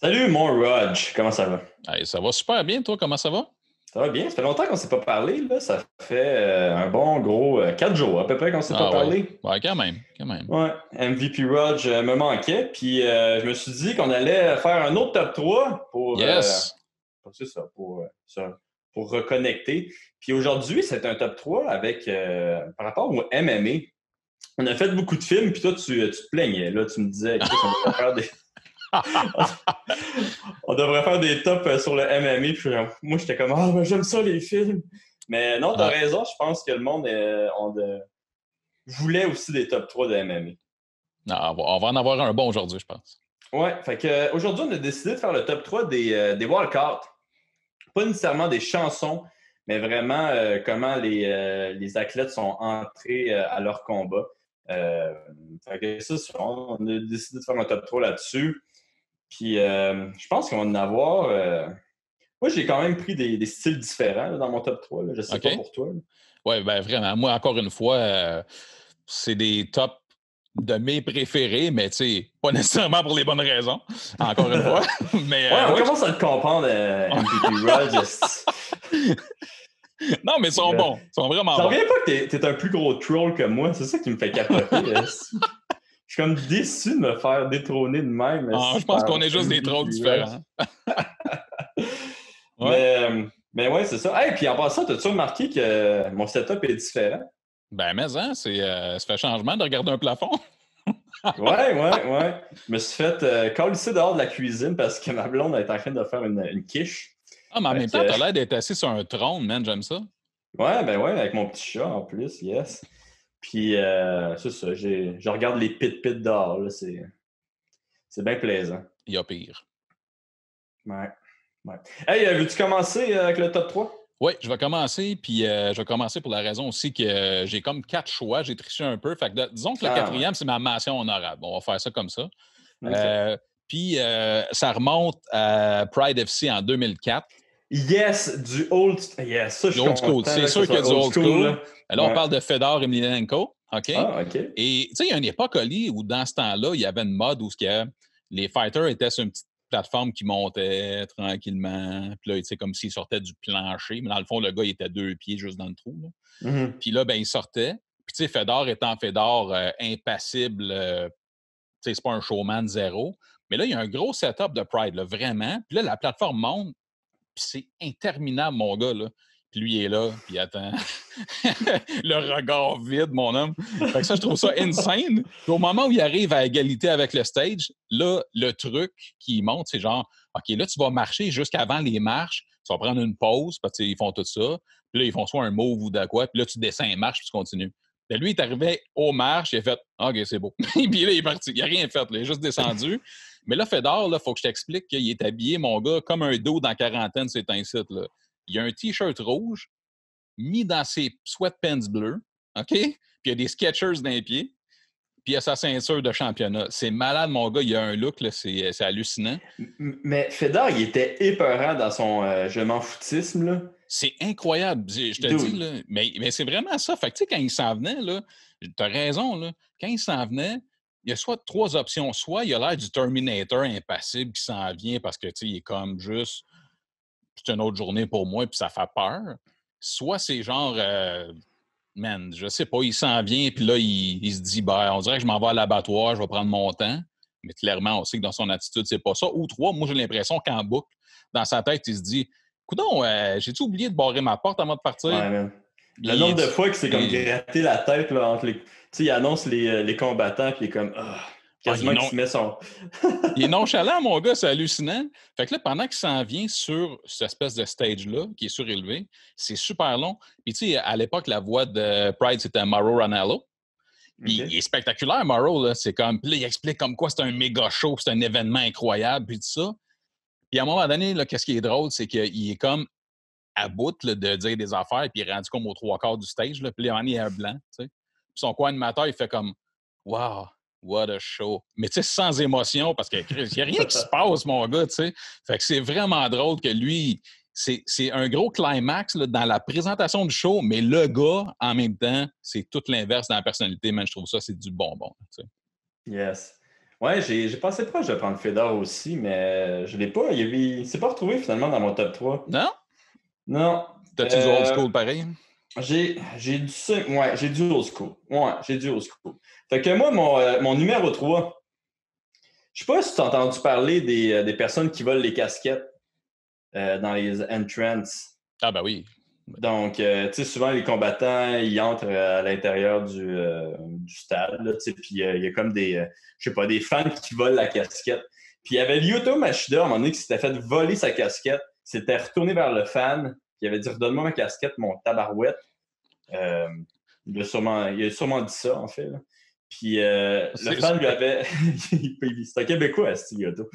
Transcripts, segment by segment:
Salut mon Rog, comment ça va? Hey, ça va super bien, toi, comment ça va? Ça va bien? Ça fait longtemps qu'on ne s'est pas parlé, là. Ça fait un bon gros 4 jours à peu près qu'on ne s'est pas Ah ouais. parlé. Ouais, quand même, quand même. Ouais, MVP Rog me manquait, puis je me suis dit qu'on allait faire un autre top 3 Yes! c'est ça, pour reconnecter. Puis aujourd'hui, c'est un top 3 avec par rapport au MMA. On a fait beaucoup de films, puis toi, tu te plaignais, là. Tu me disais, Chris, on devrait faire des tops sur le MMA. Puis moi, j'étais comme, ah, ben, j'aime ça, les films. Mais non, t'as Ouais. raison. Je pense que le monde voulait aussi des top 3 de MMA. Non, on va en avoir un bon aujourd'hui, je pense. Ouais, fait que aujourd'hui, on a décidé de faire le top 3 des walkouts. Pas nécessairement des chansons, mais vraiment comment les athlètes sont entrés à leur combat. Fait que ça, on a décidé de faire un top 3 là-dessus. Puis je pense qu'on va en avoir. Moi, j'ai quand même pris des styles différents là, dans mon top 3. Là. Je ne sais OK? pas pour toi. Oui, ben vraiment. Moi, encore une fois, c'est des tops de mes préférés, mais tu sais, pas nécessairement pour les bonnes raisons. Encore une fois. Mais Ouais, on ouais. commence à te comprendre, MVP Rogers. Non, mais ils sont bons. Ils sont vraiment J'en bons. reviens pas que t'es un plus gros troll que moi. C'est ça qui me fait capoter. Je suis comme déçu de me faire détrôner de même Ah, je pense par qu'on est juste des trolls MVP Rog. différents. Ouais. Mais ouais, c'est ça. Hey, puis en passant, as-tu remarqué que mon setup est différent? Ben, mais hein, ça fait changement de regarder un plafond. Ouais. Je me suis fait câlisser dehors de la cuisine parce que ma blonde est en train de faire une quiche. Ah, mais en Fait même temps, que, t'as l'air d'être assis sur un trône, man, j'aime ça. ouais, ben ouais, avec mon petit chat en plus, yes. Puis, c'est ça, je regarde les pit-pit dehors, là, c'est bien plaisant. Il y a pire. Ouais, ouais. Hey, veux-tu commencer avec le top 3? Oui, je vais commencer, puis je vais commencer pour la raison aussi que j'ai comme 4 choix, j'ai triché un peu. Fait que disons que le Ah, ouais. quatrième, c'est ma mention honorable. On va faire ça comme ça. OK. Euh, puis ça remonte à Pride FC en 2004. Yes, du old... Yes, ça, je Du suis old school. content C'est là, que ce sûr qu'il y a soit du old old school, school. là. Là, on Ouais. parle de Fedor Emelianenko. OK? Ah, OK. Et tu sais, il y a une époque, Oli, où dans ce temps-là, il y avait une mode où les fighters étaient sur une petite plateforme qui montait tranquillement. Puis là, tu sais, comme s'ils sortaient du plancher. Mais dans le fond, le gars, il était 2 pieds juste dans le trou. Là. Mhm. Puis là, ben, il sortait. Puis tu sais, Fedor étant Fedor, impassible, tu sais, c'est pas un showman zéro. Mais là, il y a un gros setup de Pride, là, vraiment. Puis là, la plateforme monte, puis c'est interminable, mon gars, là. Puis lui, il est là, puis il attend. Le regard vide, mon homme. Fait que ça, je trouve ça insane. Puis au moment où il arrive à égalité avec le stage, là, le truc qui monte, c'est genre, OK, là, tu vas marcher jusqu'avant les marches, tu vas prendre une pause, parce qu'ils font tout ça. Puis là, ils font soit un move ou de quoi, puis là, tu descends les marches, puis tu continues. Puis lui, il est arrivé aux marches, il a fait, OK, c'est beau. Puis là, il est parti. Il n'a rien fait, là, il est juste descendu. Mais là, Fedor, il faut que je t'explique qu'il est habillé, mon gars, comme un dos dans quarantaine, c'est un site. Là. Il a un T-shirt rouge mis dans ses sweatpants bleus, OK? Puis il y a des Skechers dans les pieds, puis il a sa ceinture de championnat. C'est malade, mon gars. Il a un look, là, c'est hallucinant. Mais Fedor, il était épeurant dans son je m'en foutisme, là. C'est incroyable, je te dis, Dude. là. Mais c'est vraiment ça. Fait que, tu sais, quand il s'en venait, là, t'as raison, là. Quand il s'en venait, il y a soit 3 options. Soit il a l'air du Terminator impassible qui s'en vient parce que, tu sais, il est comme juste c'est une autre journée pour moi, puis ça fait peur. Soit c'est genre, man, je sais pas, il s'en vient, puis là, il se dit, ben, on dirait que je m'en vais à l'abattoir, je vais prendre mon temps. Mais clairement, on sait que dans son attitude, c'est pas ça. Ou trois, moi, j'ai l'impression qu'en boucle, dans sa tête, il se dit, coudon, j'ai-tu oublié de barrer ma porte avant de partir? Ouais, man. Le nombre Puis, de fois que c'est comme et, gratter la tête là, entre les. Tu sais, il annonce les combattants, puis il est comme. Ah, il est quasiment qu'il se met son. Il est nonchalant, mon gars, c'est hallucinant. Fait que là, pendant qu'il s'en vient sur cette espèce de stage-là, qui est surélevé, c'est super long. Puis, tu sais, à l'époque, la voix de Pride, c'était Mauro Ranallo. Puis, il est OK. spectaculaire, Mauro, là. C'est comme, puis là, il explique comme quoi c'est un méga show, c'est un événement incroyable, puis tout ça. Puis, à un moment donné, là, qu'est-ce qui est drôle, c'est qu'il est comme à bout là, de dire des affaires, puis il est rendu comme aux 3 quarts du stage, là. Puis là, il y a un blanc, tu sais. Puis son co-animateur, il fait comme, wow, what a show. Mais tu sais, sans émotion, parce qu'il n'y a rien qui se passe, mon gars, tu sais. Fait que c'est vraiment drôle que lui, c'est un gros climax là, dans la présentation du show, mais le gars, en même temps, c'est tout l'inverse dans la personnalité, man. Je trouve ça, c'est du bonbon, tu sais. Yes. Ouais, j'ai passé proche de prendre Fedor aussi, mais je l'ai pas. Il s'est pas retrouvé finalement dans mon top 3. Non? Non. T'as-tu du old school pareil? J'ai du old school. Ouais, j'ai du old school. Fait que moi, mon numéro 3, je sais pas si tu as entendu parler des personnes qui volent les casquettes dans les entrances. Ah ben oui. Donc, tu sais, souvent, les combattants, ils entrent à l'intérieur du stade, là, tu sais, puis il y a comme je sais pas, des fans qui volent la casquette. Puis il y avait Lyoto Machida, à un moment donné, qui s'était fait voler sa casquette, s'était retourné vers le fan, qui avait dit « Redonne-moi ma casquette, mon tabarouette ». Il a sûrement dit ça, en fait. Là. Puis le fan lui avait... C'est un Québécois, c'est Lyoto.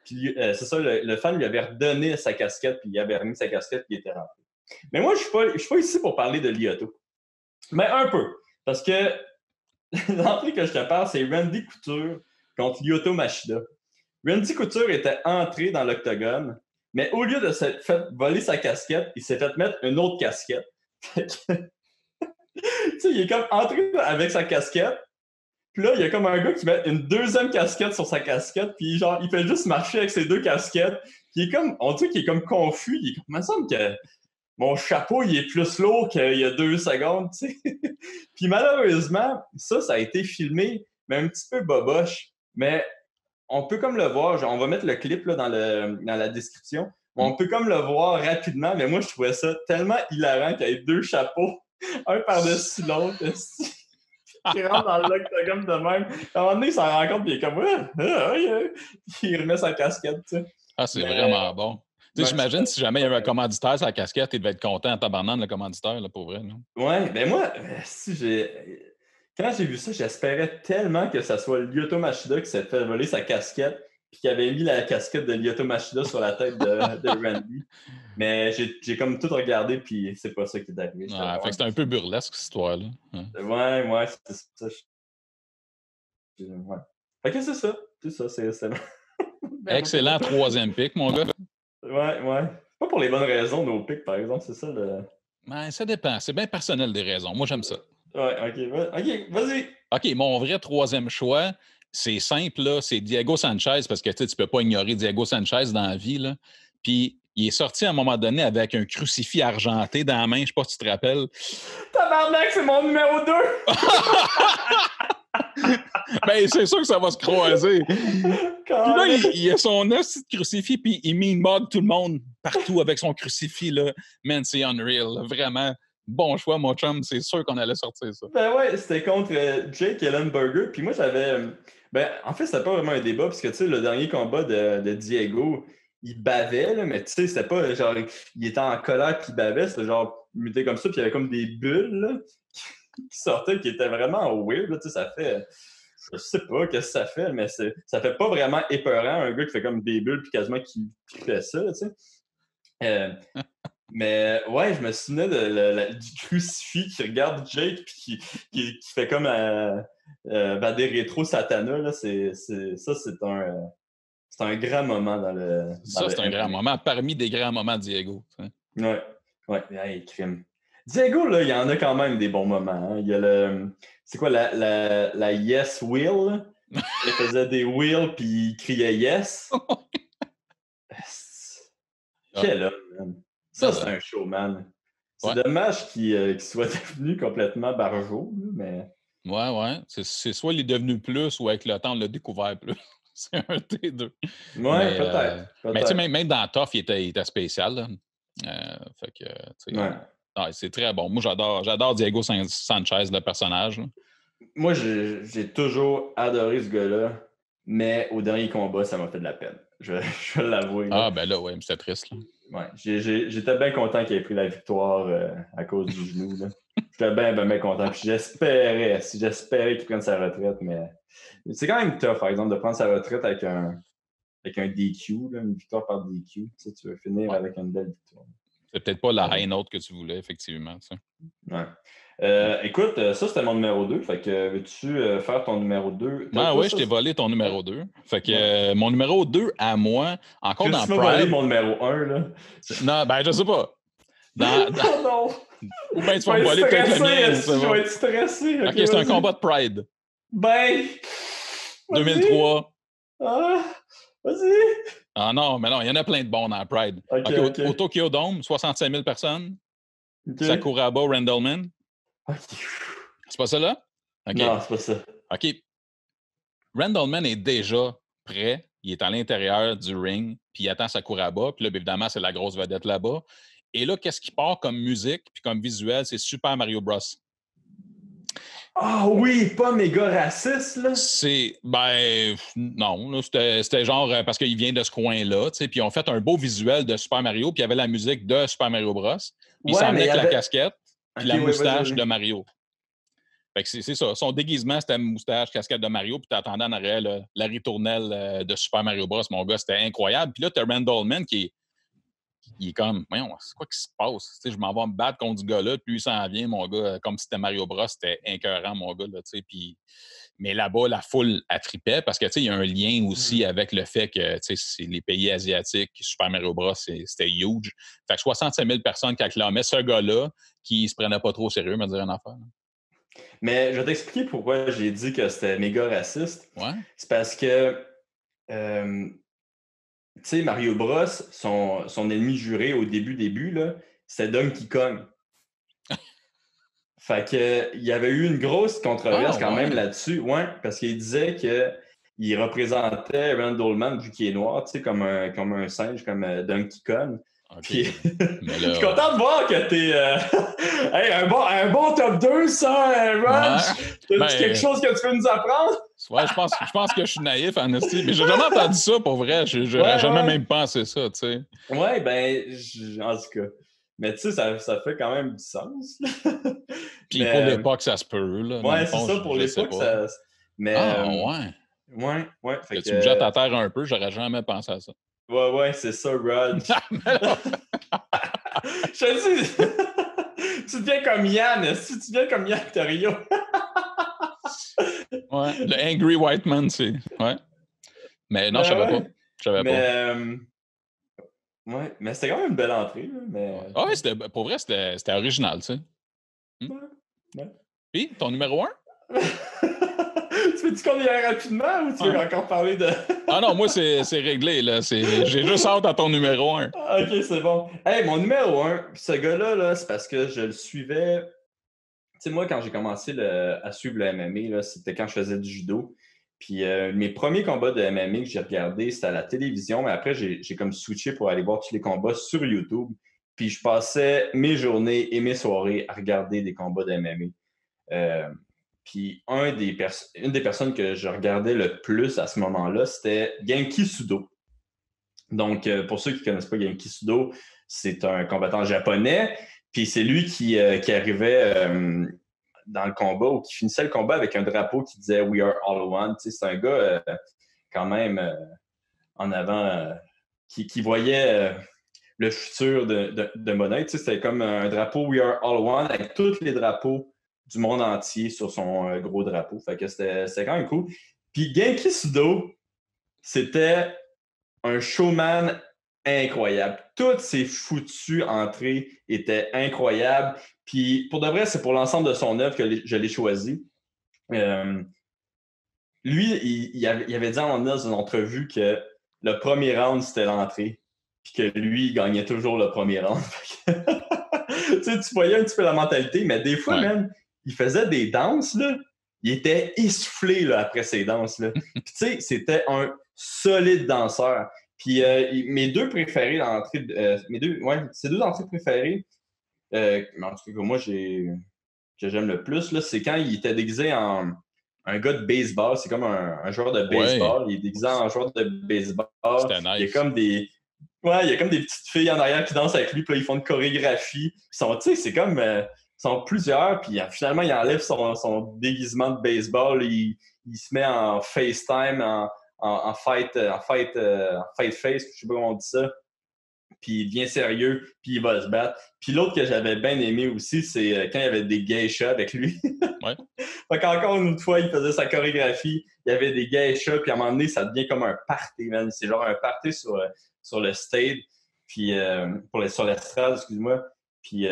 Puis, c'est ça, le fan lui avait redonné sa casquette, puis il avait remis sa casquette, puis il était rentré. Mais moi, je suis pas ici pour parler de Lyoto. Mais un peu. Parce que l'entrée que je te parle, c'est Randy Couture contre Lyoto Machida. Randy Couture était entré dans l'octogone, mais au lieu de se faire voler sa casquette, il s'est fait mettre une autre casquette. Tu sais, il est comme entré avec sa casquette, puis là, il y a comme un gars qui met une deuxième casquette sur sa casquette, puis genre, il fait juste marcher avec ses deux casquettes. Puis il est comme, on dit qu'il est comme confus. Il me semble que mon chapeau, il est plus lourd qu'il y a 2 secondes, tu sais. Puis malheureusement, ça a été filmé, mais un petit peu boboche. Mais on peut comme le voir, genre, on va mettre le clip là, dans la description. On peut comme le voir rapidement, mais moi, je trouvais ça tellement hilarant qu'il y ait 2 chapeaux, un par-dessus l'autre. Qui rentre dans l'octogone de même. À un moment donné, il s'en rend compte, puis il est comme il remet sa casquette, tu sais. Ah, c'est vraiment bon. Tu sais, j'imagine si jamais il y avait un commanditaire sur la casquette, il devait être content en tabarnane, le commanditaire, là, pour vrai. Non? Ouais, ben moi, quand j'ai vu ça, j'espérais tellement que ça soit Lyoto Machida qui s'est fait voler sa casquette, puis qui avait mis la casquette de Lyoto Machida sur la tête de Randy. Mais j'ai comme tout regardé, puis c'est pas ça qui est arrivé. Fait que c'était un peu burlesque, cette histoire-là. Ouais, c'est ça. Ouais. Fait que c'est ça. C'est Excellent 3e pick, mon gars. Ouais. Pas pour les bonnes raisons, nos picks, par exemple, c'est ça le... Ben, ça dépend. C'est bien personnel des raisons. Moi, j'aime ça. Ouais, OK, vas-y. OK, mon vrai 3e choix, c'est simple, là, c'est Diego Sanchez, parce que tu peux pas ignorer Diego Sanchez dans la vie. Là. Puis il est sorti à un moment donné avec un crucifix argenté dans la main, je sais pas si tu te rappelles. Tabarnak, c'est mon numéro 2! Ben, c'est sûr que ça va se croiser. Puis là, il a son petit crucifix, puis il mean-mug tout le monde partout avec son crucifix. Là. Man, c'est unreal. Là. Vraiment, bon choix, mon chum. C'est sûr qu'on allait sortir ça. Ben ouais, c'était contre Jake Ellenberger. Puis moi, j'avais... Ben, en fait, c'était pas vraiment un débat, parce que, tu sais, le dernier combat de Diego, il bavait, là, mais tu sais, c'était pas genre... Il était en colère, puis il bavait. C'était genre, il mutait comme ça, puis il y avait comme des bulles, là, qui sortaient, qui étaient vraiment weird, là, tu sais, ça fait... Je sais pas qu'est-ce que ça fait, mais ça fait pas vraiment épeurant, un gars qui fait comme des bulles puis quasiment qui fait ça, tu sais. Mais ouais, je me souvenais du crucifix qui regarde Jake puis qui fait comme des rétro Satana, là. C'est un grand moment dans le... Ça, c'est un grand moment, parmi des grands moments de Diego. Ouais, hey, crime. Diego, là, il y en a quand même des bons moments. Hein. Il y a c'est quoi, la Yes Will? Il faisait des Will puis il criait Yes. Quel homme, man. Ça, c'est un showman. C'est dommage qu'il soit devenu complètement barjot, mais... Ouais. C'est soit il est devenu plus ou avec le temps, on l'a découvert plus. C'est un des deux. Ouais, peut-être. Mais tu sais, même dans Tough, il était spécial. Là. Fait que, tu sais, c'est très bon. Moi, j'adore Diego Sanchez, le personnage. Là. Moi, j'ai toujours adoré ce gars-là, mais au dernier combat, ça m'a fait de la peine. Je vais l'avouer. Ah, ben là, ouais, c'était triste. Là. Ouais, j'étais bien content qu'il ait pris la victoire à cause du genou. Là. J'étais bien content. Puis j'espérais qu'il prenne sa retraite, mais c'est quand même tough, par exemple, de prendre sa retraite avec un DQ, là, une victoire par DQ. Tu veux finir avec une belle victoire. C'est peut-être pas la high note que tu voulais, effectivement. Ça. Ouais. Écoute, ça, c'était mon numéro 2. Fait que veux-tu faire ton numéro 2? Oui, je t'ai volé ton numéro 2. Fait que mon numéro 2, à moi, encore dans Pride... Tu m'as volé mon numéro 1, là? Non, ben, je sais pas. Non! Ou bien tu vas me voler peut-être le mien. Je vais être stressé. OK, c'est un combat de Pride. Ben, Vas-y. 2003. Ah, vas-y. Ah non, mais non, il y en a plein de bons dans Pride. OK, OK, au OK. Tokyo Dome, 65 000 personnes. OK. Sakuraba, Randleman. OK. C'est pas ça, là? OK. Non, c'est pas ça. OK. Randleman est déjà prêt. Il est à l'intérieur du ring, puis il attend Sakuraba. Puis là, évidemment, c'est la grosse vedette là-bas. Et là, qu'est-ce qui part comme musique puis comme visuel? C'est Super Mario Bros. Ah oui, pas méga raciste, là. C'est, ben, non, là, c'était genre parce qu'il vient de ce coin-là, tu sais, puis ils ont fait un beau visuel de Super Mario, puis il y avait la musique de Super Mario Bros. Puis il Ouais, s'en mais venait il y avec la avait. casquette, puis OK, la ouais, vas-y, moustache vas-y. de Mario. Fait que c'est ça. Son déguisement, c'était moustache, casquette de Mario, puis t'attendais en arrière la ritournelle de Super Mario Bros. Mon gars, c'était incroyable. Puis là, t'as Randleman qui est comme, voyons, c'est quoi qui se passe? Tu sais, je m'en vais me battre contre ce gars-là, puis lui s'en vient, mon gars, comme si c'était Mario Bros. C'était écœurant, mon gars, là, tu sais. Puis mais là-bas, la foule attripait parce que, tu sais, il y a un lien aussi avec le fait que, tu sais, c'est les pays asiatiques, Super Mario Bros, c'était huge. Fait que 65 000 personnes qui acclamaient ce gars-là qui se prenait pas trop au sérieux, me dire une affaire. Mais je vais t'expliquer pourquoi j'ai dit que c'était méga raciste. Ouais. C'est parce que, tu sais, Mario Bros, son ennemi juré au début, là, c'était Donkey Kong. Fait que, il y avait eu une grosse Ah, controverse quand même ouais. là-dessus. Ouais, parce qu'il disait qu'il représentait Randleman, vu qu'il est noir, tu sais, comme un singe, comme Donkey Kong. OK. Puis, Mais je suis là, content de voir que t'es. Hey, un bon top 2, ça, ouais. Raj! T'as-tu quelque Ben, chose que tu peux nous apprendre? ouais, je pense que je suis naïf, en esti. Mais j'ai jamais entendu ça pour vrai. J'aurais Ouais, jamais ouais. même pensé ça, tu sais. Ouais, ben, en tout cas. Mais tu sais, ça fait quand même du sens. Puis pour Mais, l'époque, ça se peut, là. Dans le ouais, c'est fond, ça, pour je sais l'époque, pas. ça. Mais, Ah, ouais. ouais, ouais, fait Que tu me jettes que. à terre un peu, j'aurais jamais pensé à ça. Ouais, ouais, c'est ça, Raj. Mais là, Je te dis, tu deviens comme Yann. Si tu deviens comme Yann Terrio. ouais, le Angry White Man, c'est. Ouais. Mais non, je Ben savais pas. ouais. Je savais pas. Mais, ouais, mais c'était quand même une belle entrée, là, Ouais, mais. ah ouais, pour vrai, c'était original, tu sais. Hmm. Ouais, ouais. Puis, ton numéro un? Tu veux-tu qu'on y aille rapidement ou tu veux Ah. encore parler de. Ah non, moi, c'est réglé, là. J'ai juste hâte à ton numéro un. Ok, c'est bon. Hey, mon numéro un, ce gars-là, là, c'est parce que je le suivais. Tu sais, moi, quand j'ai commencé à suivre le MMA, là, c'était quand je faisais du judo. Puis mes premiers combats de MMA que j'ai regardés, c'était à la télévision, mais après, j'ai comme switché pour aller voir tous les combats sur YouTube. Puis je passais mes journées et mes soirées à regarder des combats de MMA. Puis une des personnes que je regardais le plus à ce moment-là, c'était Genki Sudo. Donc, pour ceux qui ne connaissent pas Genki Sudo, c'est un combattant japonais. Puis c'est lui qui arrivait dans le combat ou qui finissait le combat avec un drapeau qui disait We are all one. Tu sais, c'est un gars quand même en avant qui voyait le futur de monnaie. Tu sais, c'était comme un drapeau We are all one avec tous les drapeaux du monde entier sur son gros drapeau. Fait que c'était quand même cool. Puis Genki Sudo, c'était un showman incroyable. Toutes ses foutues entrées étaient incroyables. Puis pour de vrai, c'est pour l'ensemble de son œuvre que je l'ai choisi. Euh, Lui, il avait dit dans une entrevue que le premier round, c'était l'entrée. Puis que lui, il gagnait toujours le premier round. Tu voyais un petit peu la mentalité, mais des fois, Ouais. même, il faisait des danses, là. Il était essoufflé là, après ces danses-là. Puis tu sais, c'était un solide danseur. Puis mes deux préférés d'entrée, ces deux entrées préférées, en tout cas que moi que j'aime le plus, là, c'est quand il était déguisé en un gars de baseball. C'est comme un joueur de Ouais. baseball. Il est déguisé en joueur de baseball. C'était Il y a nice. comme des. Ouais, il y a comme des petites filles en arrière qui dansent avec lui, puis là, ils font une chorégraphie. Tu sais, c'est comme. Ils sont plusieurs, puis finalement, il enlève son déguisement de baseball. Il se met en FaceTime, en fight face, je sais pas comment on dit ça. Puis il devient sérieux, puis il va se battre. Puis l'autre que j'avais bien aimé aussi, c'est quand il y avait des geishas avec lui. Ouais. Fait qu'encore une fois, il faisait sa chorégraphie, il y avait des geishas, puis à un moment donné, ça devient comme un party, man. C'est genre un party sur le stage, puis sur l'estrade, excuse-moi. Puis,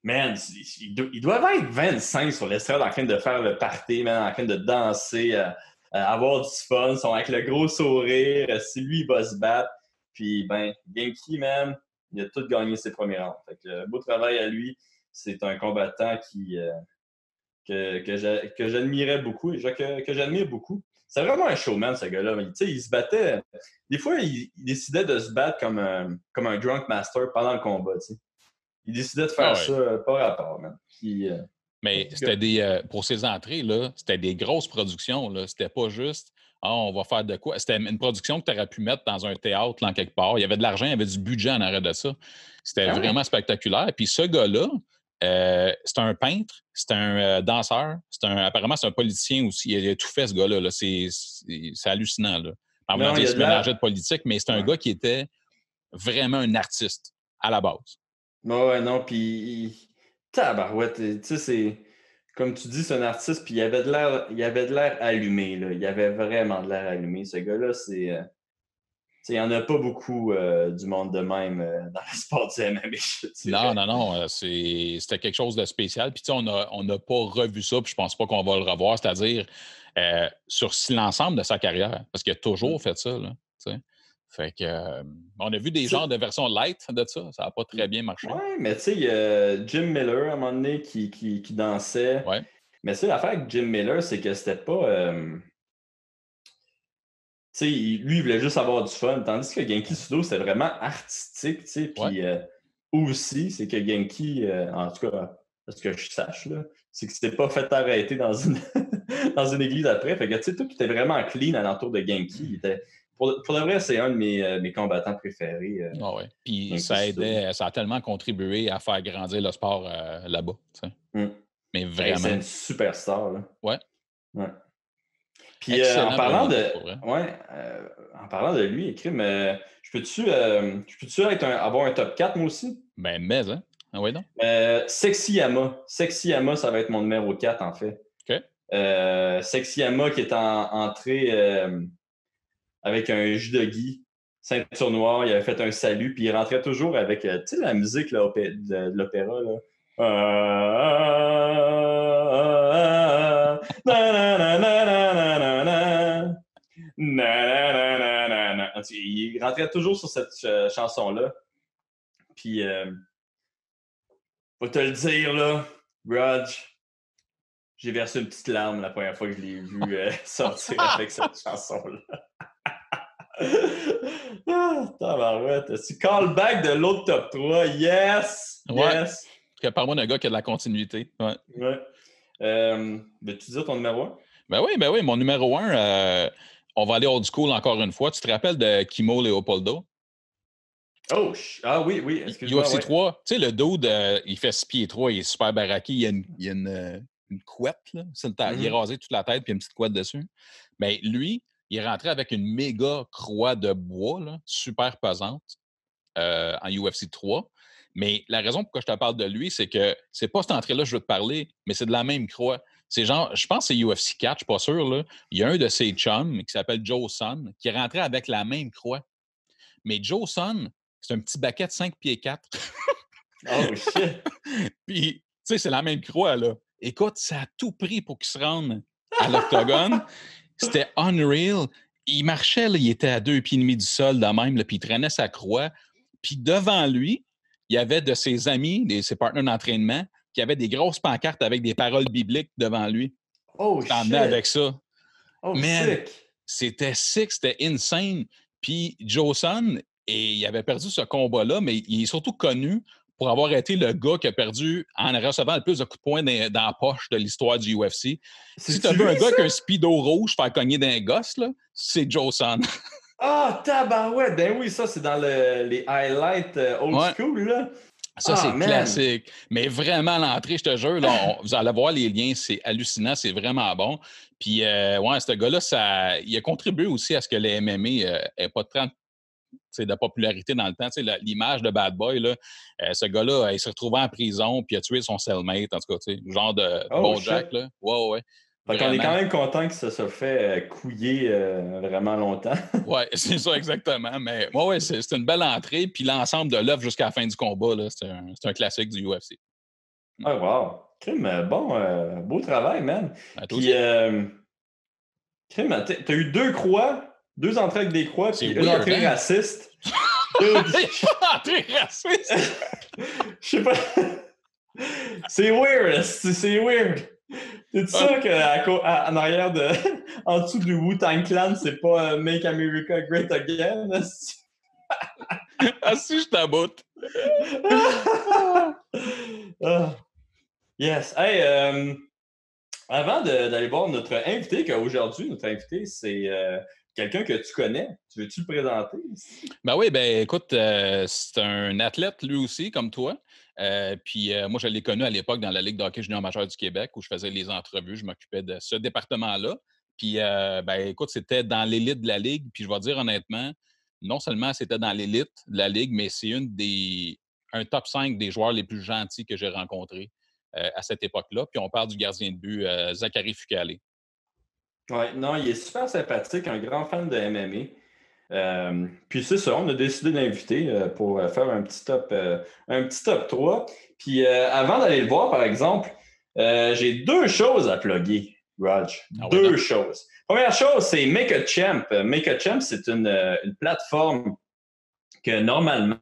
man, ils doivent être 25 sur l'estrade en train de faire le party, man, en train de danser avoir du fun, sont avec le gros sourire. Si lui, il va se battre, puis ben, Genki, man, il a tout gagné ses premiers rounds. Fait que, beau travail à lui. C'est un combattant que j'admirais beaucoup et que j'admire beaucoup. C'est vraiment un showman, ce gars-là. Il se battait. Des fois, il décidait de se battre comme un drunk master pendant le combat. T'sais. Il décidait de faire ça par rapport, man. Puis, mais c'était pour ses entrées, là, c'était des grosses productions. Là. C'était pas juste on va faire de quoi. C'était une production que tu aurais pu mettre dans un théâtre, là, quelque part. Il y avait de l'argent, il y avait du budget en arrêt de ça. C'était vraiment spectaculaire. Puis ce gars-là, c'est un peintre, c'est un danseur, apparemment, c'est un politicien aussi. Il a tout fait, ce gars-là. Là. C'est hallucinant. Là. En voulant dire qu'il se mélangeait de politique, mais c'est un gars qui était vraiment un artiste à la base. Ouais, non, puis tabarouette, tu sais, c'est comme tu dis, c'est un artiste, puis il avait de l'air allumé, là. Il avait vraiment de l'air allumé. Ce gars-là, c'est il n'y en a pas beaucoup du monde de même dans le sport du MMA. Non. C'était quelque chose de spécial. Puis, on n'a pas revu ça, puis je pense pas qu'on va le revoir, c'est-à-dire sur l'ensemble de sa carrière, parce qu'il a toujours fait ça. Là, t'sais. Fait que, on a vu des genres de versions light de ça. Ça n'a pas très bien marché. Oui, mais tu sais, il y a Jim Miller à un moment donné qui dansait. Ouais. Mais tu sais, l'affaire avec Jim Miller, c'est que c'était pas. Tu sais, lui, il voulait juste avoir du fun. Tandis que Genki Sudo, c'était vraiment artistique, tu sais. Puis aussi, c'est que Genki, en tout cas, parce que je sache, là, c'est que c'était pas fait arrêter dans une, dans une église après. Fait que, tu sais, tout était vraiment clean alentour de Genki. Il était, pour de vrai, c'est un de mes combattants préférés. Puis ça a tellement contribué à faire grandir le sport là-bas. Mais vraiment. C'est une superstar, là. Ouais. Puis en parlant de lui, Crime, je peux-tu avoir un top 4, moi aussi? Ben, mais, hein? Ah oui, non? Sexy Yama. Sexy Yama, ça va être mon numéro 4, en fait. OK. Sexy Yama qui est entré avec un judogi, ceinture noire, il avait fait un salut, puis il rentrait toujours avec, tu sais, la musique là, de l'opéra, là. Il rentrait toujours sur cette chanson-là. Puis, faut te le dire, là, Raj, j'ai versé une petite larme la première fois que je l'ai vu sortir avec cette chanson-là. Tabarouette. C'est callback de l'autre top 3. Yes! Yes! Parle-moi d'un gars qui a de la continuité. Ouais. Veux-tu dire ton numéro 1? Ben oui. Mon numéro 1, on va aller old school encore une fois. Tu te rappelles de Kimo Leopoldo? Oh, oui, excuse-moi. UFC 3, tu sais, le dude, il fait 6 pieds 3, il est super baraqué, il y a une couette, là, il est rasé toute la tête, puis une petite couette dessus. Bien, lui, il est rentré avec une méga croix de bois, là, super pesante, en UFC 3. Mais la raison pourquoi je te parle de lui, c'est que c'est pas cette entrée-là que je veux te parler, mais c'est de la même croix. C'est genre, je pense que c'est UFC 4, je suis pas sûr, là. Il y a un de ses chums qui s'appelle Joe Son, qui est rentré avec la même croix. Mais Joe Son, c'est un petit baquet de 5 pieds 4. Oh, shit! Puis, tu sais, c'est la même croix, là. Écoute, ça a tout pris pour qu'il se rende à l'octogone. C'était unreal. Il marchait, là, il était à 2,5 pieds du sol, de même, là, puis il traînait sa croix. Puis devant lui, il y avait de ses amis, ses partenaires d'entraînement, qui avaient des grosses pancartes avec des paroles bibliques devant lui. Oh, shit! Avec ça. Oh, man, sick! C'était sick, c'était insane. Puis Joe Son, il avait perdu ce combat-là, mais il est surtout connu pour avoir été le gars qui a perdu en recevant le plus de coups de poing dans la poche de l'histoire du UFC. Si tu as vu un gars avec un speedo rouge faire cogner d'un gosse, là, c'est Joe Son. Ah, tabarouette! Ben oui, ça, c'est dans les highlights old school, là. Ça, c'est classique. Mais vraiment, l'entrée, je te jure, là, vous allez voir les liens, c'est hallucinant, c'est vraiment bon. Puis, ce gars-là, il a contribué aussi à ce que les MMA n'aient pas de popularité dans le temps. L'image de Bad Boy, là, ce gars-là, il s'est retrouvé en prison, puis il a tué son cellmate, en tout cas, genre de bon Jack. Là. Ouais. Fait qu'on est quand même content que ça se fait couiller vraiment longtemps. Oui, c'est ça, exactement. Mais c'est une belle entrée. Puis l'ensemble de l'œuvre jusqu'à la fin du combat, là, c'est un classique du UFC. Ah, wow! Crime, beau travail, man. À Puis, T'as eu 2 croix, 2 entrées avec des croix, puis une weird, entrée hein? raciste. Entrée raciste! Je sais pas. C'est weird, c'est weird. C'est ça qu'en arrière de. En dessous du Wu-Tang Clan, c'est pas Make America Great Again? Ah, si, je t'aboute. Yes. Hey, avant d'aller voir notre invité, qu'aujourd'hui, notre invité, c'est quelqu'un que tu connais. Tu veux-tu le présenter? Ben oui, ben écoute, c'est un athlète lui aussi, comme toi. Puis moi, je l'ai connu à l'époque dans la Ligue de hockey junior majeur du Québec où je faisais les entrevues, je m'occupais de ce département-là. Puis, ben écoute, c'était dans l'élite de la Ligue. Puis je vais dire honnêtement, non seulement c'était dans l'élite de la Ligue, mais c'est un top 5 des joueurs les plus gentils que j'ai rencontrés à cette époque-là. Puis on parle du gardien de but, Zachary Fucale. Ouais, non, il est super sympathique, un grand fan de MMA. Puis c'est ça, on a décidé de l'inviter pour faire un petit top 3. Puis avant d'aller le voir, par exemple, j'ai 2 choses à plugger, Raj. Ah ouais, 2 donc? choses. Première chose, c'est Make a Champ. Make a Champ, c'est une plateforme que normalement,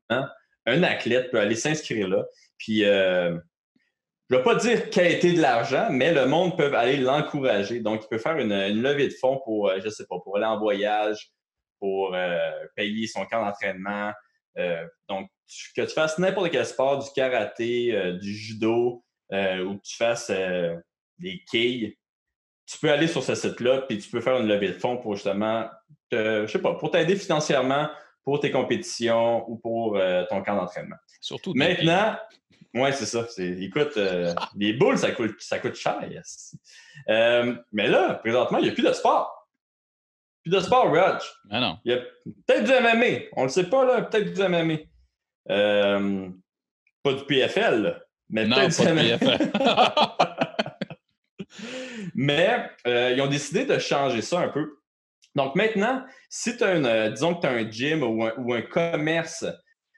un athlète peut aller s'inscrire là. Puis je ne vais pas dire qualité de l'argent, mais le monde peut aller l'encourager. Donc, il peut faire une levée de fonds pour, je ne sais pas, pour aller en voyage, pour payer son camp d'entraînement. Donc, que tu fasses n'importe quel sport, du karaté, du judo, ou que tu fasses des quilles, tu peux aller sur ce site-là, puis tu peux faire une levée de fonds pour justement, je sais pas, pour t'aider financièrement pour tes compétitions ou pour ton camp d'entraînement. Surtout des Maintenant, oui, c'est ça. Écoute, les boules, ça coûte cher. Yes. Mais là, présentement, il n'y a plus de sport. Plus de sport, Raj. Ah non. Il y a peut-être du MMA. On ne le sait pas, là. Peut-être du MMA. Pas du PFL, là, mais Non, peut-être pas du de MMA. PFL. Mais ils ont décidé de changer ça un peu. Donc maintenant, si tu as disons que tu as un gym ou un commerce,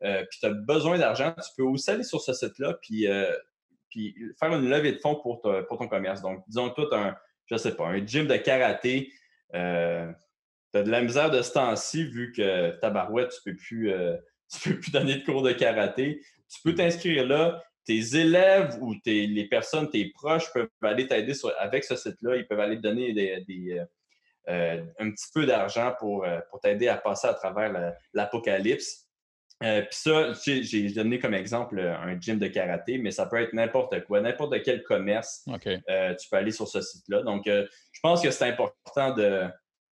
puis tu as besoin d'argent, tu peux aussi aller sur ce site-là, puis faire une levée de fonds pour ton commerce. Donc, disons que toi, tu as je sais pas, un gym de karaté, tu as de la misère de ce temps-ci, vu que ta barouette, tu peux plus donner de cours de karaté. Tu peux t'inscrire là. Tes élèves ou les personnes, tes proches peuvent aller t'aider avec ce site-là. Ils peuvent aller te donner un petit peu d'argent pour t'aider à passer à travers l'apocalypse. Puis ça, j'ai donné comme exemple un gym de karaté, mais ça peut être n'importe quoi, n'importe quel commerce. OK. Tu peux aller sur ce site-là. Donc, je pense que c'est important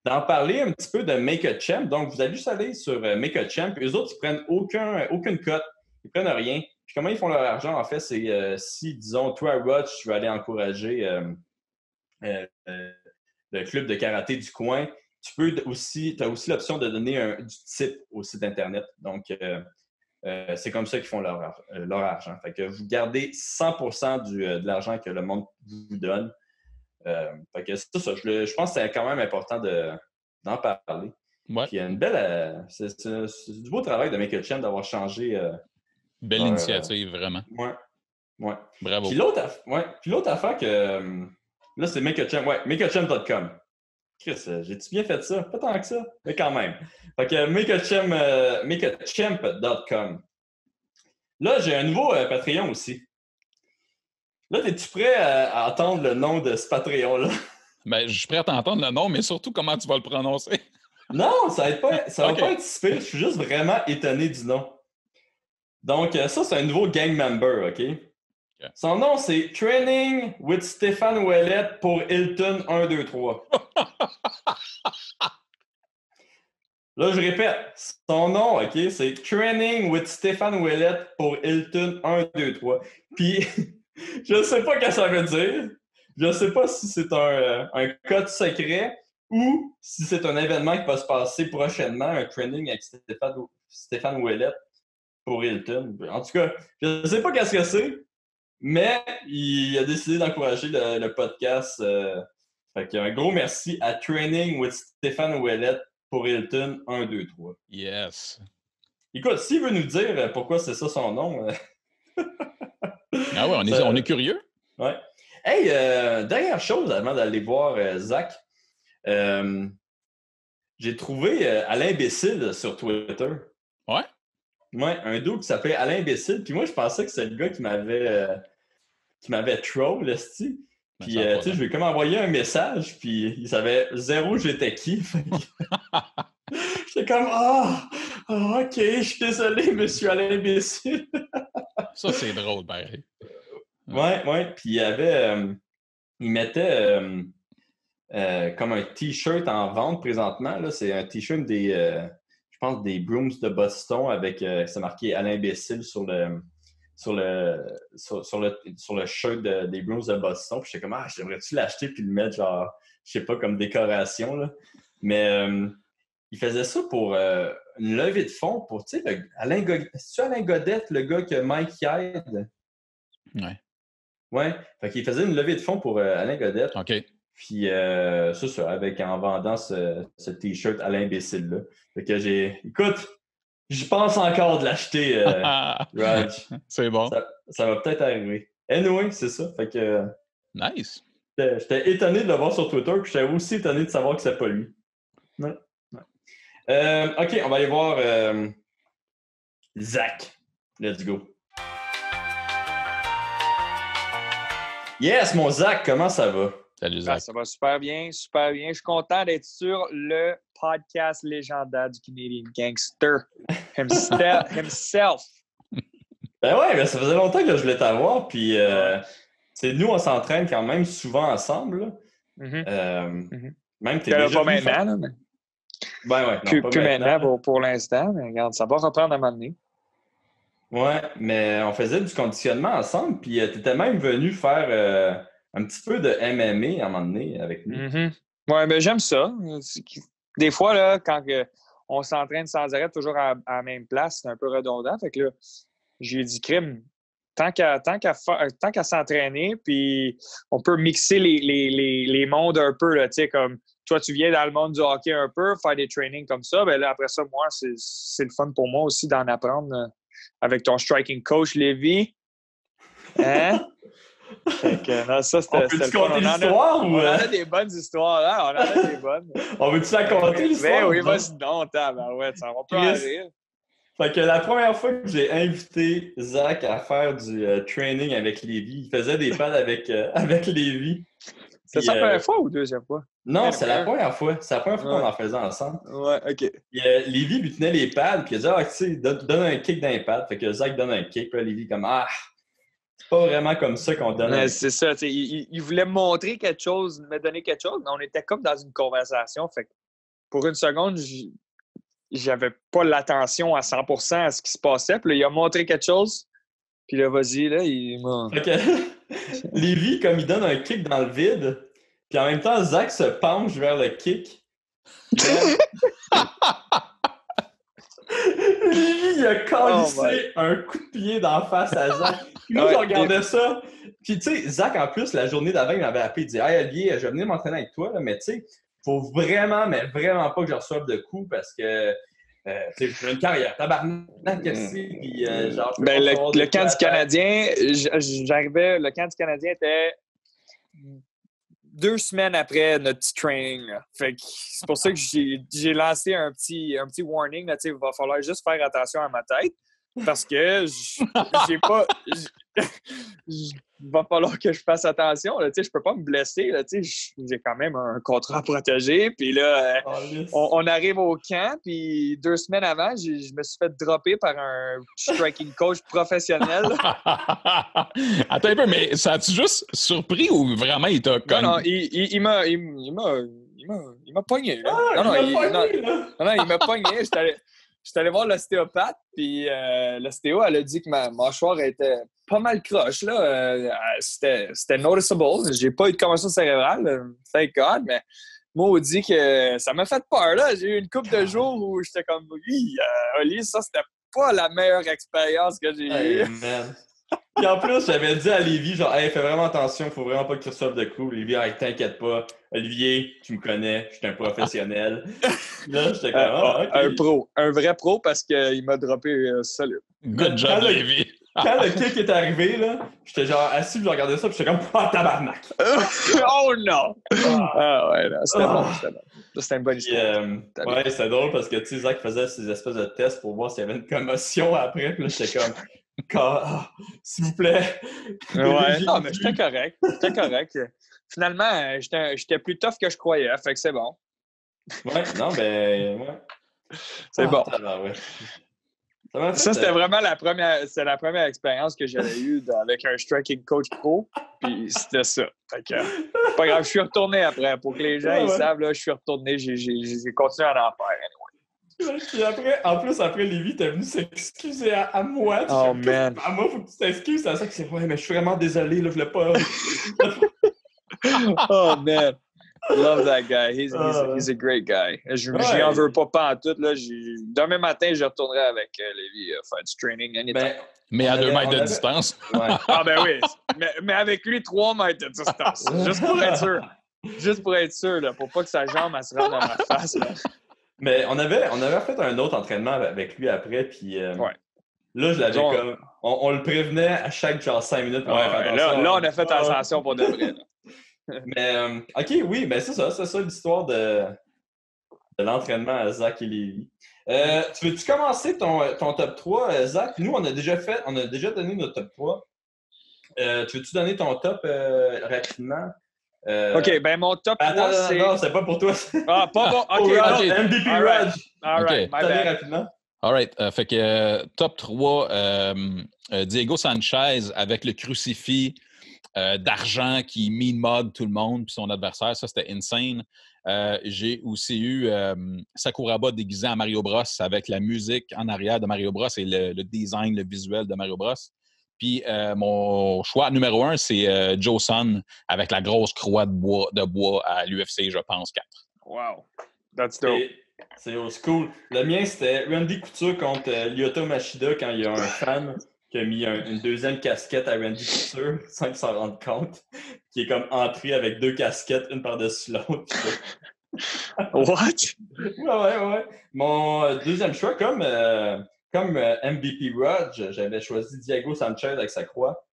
d'en parler un petit peu de Make a Champ. Donc, vous allez juste aller sur Make a Champ. Eux autres, ils prennent aucune cote. Ils prennent rien. Puis comment ils font leur argent, en fait, c'est si, disons, toi, Rog, tu veux aller encourager le club de karaté du coin, tu as aussi l'option de donner du tip au site Internet. Donc, c'est comme ça qu'ils font leur argent. Fait que vous gardez 100% de l'argent que le monde vous donne. Fait que c'est ça. Je pense que c'est quand même important d'en parler. Ouais. Puis il y a une belle. C'est du beau travail de Make a Champ d'avoir changé. Belle initiative, vraiment. Ouais. Bravo. Puis l'autre affaire que. Là, c'est Make a Champ. Ouais, makeachamp.com. Chris, j'ai-tu bien fait ça? Pas tant que ça, mais quand même. Fait que makeachamp.com. Là, j'ai un nouveau Patreon aussi. Là, es-tu prêt à entendre le nom de ce Patreon-là? Ben, je suis prêt à t'entendre le nom, mais surtout comment tu vas le prononcer. Non, ça va pas être si pire. Je suis juste vraiment étonné du nom. Donc, ça, c'est un nouveau gang member, OK? Son nom, c'est Training with Stéphane Ouellette pour Hilton 1, 2, 3. Là, je répète, son nom, OK, c'est Training with Stéphane Ouellette pour Hilton 1, 2, 3. Puis, je ne sais pas ce que ça veut dire. Je ne sais pas si c'est un code secret ou si c'est un événement qui va se passer prochainement, un training avec Stéphane Ouellette pour Hilton. En tout cas, je ne sais pas qu'est-ce que c'est, mais il a décidé d'encourager le podcast. Fait qu'un gros merci à Training with Stéphane Ouellette pour Hilton 1, 2, 3. Yes. Écoute, s'il veut nous dire pourquoi c'est ça son nom. Ah ouais, on est curieux. Ouais. Hey, dernière chose avant d'aller voir Zach. J'ai trouvé Alain Bécile sur Twitter. Ouais? Ouais, un dude qui s'appelait Alain Bécile. Puis moi, je pensais que c'était le gars qui m'avait troll, esti. Ben, Puis, ça va tu sais, pas je lui ai comme envoyé un message, puis il savait zéro j'étais qui. J'étais comme, ok, je suis désolé, monsieur Alain Bécile. Ça, c'est drôle, pareil. Ouais. Puis il mettait comme un T-shirt en vente présentement. Là. C'est un T-shirt je pense, des Brooms de Boston avec, c'est marqué Alain Bécile sur le shirt des Brooms de Boston. Puis j'étais comme, j'aimerais-tu l'acheter puis le mettre, genre, je sais pas, comme décoration, là. Mais il faisait ça pour une levée de fonds pour, tu sais, Alain Godette, le gars que Mike aide? Ouais. Ouais. Fait qu'il faisait une levée de fonds pour Alain Godette. OK. Puis, c'est ça, en vendant ce T-shirt Alain Bécile-là. Fait que écoute, j'y pense encore de l'acheter, Raj. C'est bon. Ça va peut-être arriver. Anyway, c'est ça. Fait que. Nice. J'étais étonné de le voir sur Twitter, puis j'étais aussi étonné de savoir que c'est pas lui. Ouais. OK, on va aller voir Zach. Let's go. Yes, mon Zach, comment ça va? Salut, Zach. Ça va super bien, super bien. Je suis content d'être sur le podcast légendaire du Canadian Gangster himself. Ben ouais, ben ça faisait longtemps que je voulais t'avoir, puis nous, on s'entraîne quand même souvent ensemble. Là. Même t'es déjà pas maintenant, là, mais... Ben ouais, non, plus maintenant pour l'instant, mais regarde, ça va reprendre à un moment donné. Ouais, mais on faisait du conditionnement ensemble, puis t'étais même venu faire un petit peu de MMA à un moment donné avec nous. Ouais, ben j'aime ça. Des fois, là, quand on s'entraîne sans arrêt toujours à la même place, c'est un peu redondant. Fait que là, j'ai dit, crime, tant qu'à s'entraîner, puis on peut mixer les mondes un peu, là, tu sais, comme toi, tu viens dans le monde du hockey un peu, faire des trainings comme ça, ben là, après ça, moi, c'est le fun pour moi aussi d'en apprendre avec ton striking coach, Lévi. Hein? Fait que, non, ça, c'était on peut-tu compter l'histoire? On en a des bonnes histoires, là. On en a des bonnes. On veut-tu la compter, l'histoire? Ben oui, vas-y donc, tabarouette. On peut en rire. Fait que la première fois que j'ai invité Zach à faire du training avec Lévi, il faisait des pads avec Lévi. C'est la première fois ou deuxième fois? Non, c'est la première fois. C'est la première fois qu'on en faisait ensemble. Ouais, OK. Puis Lévi lui tenait les pads, puis il a dit, tu sais, donne un kick dans les pads. Fait que Zach donne un kick, puis Lévi comme, c'est pas vraiment comme ça qu'on donne. Ouais, c'est ça, tu sais, il voulait me montrer quelque chose, me donner quelque chose, mais on était comme dans une conversation. Fait que pour une seconde, j'avais pas l'attention à 100% à ce qui se passait. Puis là, il a montré quelque chose. Puis là, vas-y, là, il m'a... Fait que Lévi, comme il donne un kick dans le vide, puis en même temps, Zach se penche vers le kick. Lévi, il a collissé un coup de pied d'en face à Zach. Puis moi, je regardais ça. Puis tu sais, Zach, en plus, la journée d'avant, il m'avait appelé, il dit « Hey, Olivier, je vais venir m'entraîner avec toi, là, mais tu sais, faut vraiment, mais vraiment pas que je reçoive de coups parce que j'ai une carrière. Tabarnak, puis genre... Ben, le camp du Canadien, j'arrivais... Le camp du Canadien était 2 semaines après notre petit training. Là. Fait que c'est pour ça que j'ai lancé un petit warning. Là, il va falloir juste faire attention à ma tête parce que j'ai pas... Il va falloir que je fasse attention. Là, je peux pas me blesser. Là, j'ai quand même un contrat à protéger. Puis là, on arrive au camp. Puis 2 semaines avant, je me suis fait dropper par un striking coach professionnel. Attends un peu, mais ça a-tu juste surpris ou vraiment il t'a cogné? Non, il m'a pogné. Là. Il m'a pogné. J'étais allé voir l'ostéopathe, puis l'ostéo, elle a dit que ma mâchoire était pas mal croche. Là. C'était noticeable. J'ai pas eu de commotion cérébrale, thank God, mais moi, on dit que ça m'a fait peur. Là. J'ai eu une couple de jours où j'étais comme, oui, Oli, ça, c'était pas la meilleure expérience que j'ai eue. Puis en plus, j'avais dit à Lévi, genre, hey, fais vraiment attention, faut vraiment pas que tu reçoives de coups. Lévi, hey, t'inquiète pas. Olivier, tu me connais, je suis un professionnel. Là, j'étais comme, okay. Un vrai pro, parce qu'il m'a droppé solide. Good job, Lévi. Quand le kick est arrivé, là, j'étais genre assis, je regardais ça, puis j'étais comme « Ah, tabarnak! » Oh non! Ah ouais, non, c'était bon, c'était bon. Ça, c'était une bonne Puis, histoire. ouais, c'était drôle parce que, tu sais, Zach faisait ces espèces de tests pour voir s'il y avait une commotion après, puis là, j'étais comme s'il vous plaît! » Ouais, non, mais j'étais correct. J'étais correct. Finalement, j'étais plus tough que je croyais, fait que c'est bon. Ouais, non, ben, ouais. C'est bon. Ouais. Ça, c'était vraiment la première expérience que j'avais eue avec un striking coach pro. Puis c'était ça. Fait que, pas grave, je suis retourné après. Pour que les gens ils savent, là, je suis retourné. J'ai continué à en faire. Anyway. Puis après, en plus, après Lévi, t'es venu s'excuser à moi. Oh man. À moi, faut que tu t'excuses. C'est ça que c'est ouais, mais je suis vraiment désolé, là, je voulais pas. Oh man. Love that guy. He's a great guy. J'y en veux pas en tout. Là. Demain matin, je retournerai avec Lévi faire du training anytime. Mais à 2 mètres de distance. Ouais. Ah ben oui. Mais avec lui, 3 mètres de distance. Juste pour être sûr. Juste pour être sûr, là, pour pas que sa jambe elle se rende dans ma face. Là. Mais on avait fait un autre entraînement avec lui après, puis là, je l'avais comme... On le prévenait à chaque genre 5 minutes. Pour faire attention. Là, on a fait attention pour de vrai. Là. Mais, OK, oui, ben c'est ça l'histoire de l'entraînement à Zach et Lévi. Tu veux-tu commencer ton top 3, Zach? Nous, on a déjà donné notre top 3. Tu veux-tu donner ton top rapidement? OK, ben mon top 3, c'est... Non, c'est pas pour toi. Ah, pas bon. OK, Raj, MVP Raj. All right, my bad. Rapidement. All right. Fait que top 3, Diego Sanchez avec le crucifix d'argent qui mean mug tout le monde puis son adversaire. Ça, c'était insane. J'ai aussi eu Sakuraba déguisé en Mario Bros avec la musique en arrière de Mario Bros et le design, le visuel de Mario Bros. Puis mon choix numéro 1, c'est Joe Son avec la grosse croix de bois à l'UFC, je pense, 4. Wow. That's dope. C'est old school. Le mien, c'était Randy Couture contre Lyoto Machida quand il y a un fan qui a mis une deuxième casquette à Randy Couture sans qu'il s'en rende compte, qui est comme entré avec 2 casquettes, une par-dessus l'autre. What? Ouais. Mon deuxième choix, comme MVP Raj, j'avais choisi Diego Sanchez avec sa croix.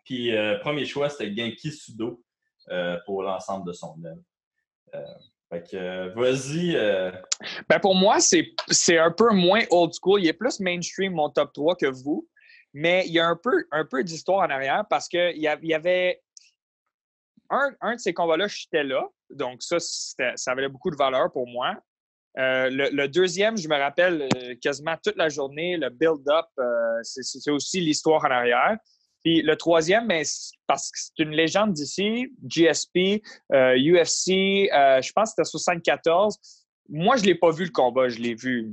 Puis premier choix, c'était Genki Sudo pour l'ensemble de son œuvre. Fait que, vas-y. Ben pour moi, c'est un peu moins old school. Il est plus mainstream, mon top 3, que vous. Mais il y a un peu d'histoire en arrière parce qu'il y avait un de ces combats-là, j'étais là. Donc ça avait beaucoup de valeur pour moi. Le deuxième, je me rappelle quasiment toute la journée, le build-up, c'est aussi l'histoire en arrière. Puis le troisième, ben, parce que c'est une légende d'ici, GSP, UFC, je pense que c'était 74. Moi, je ne l'ai pas vu le combat, je l'ai vu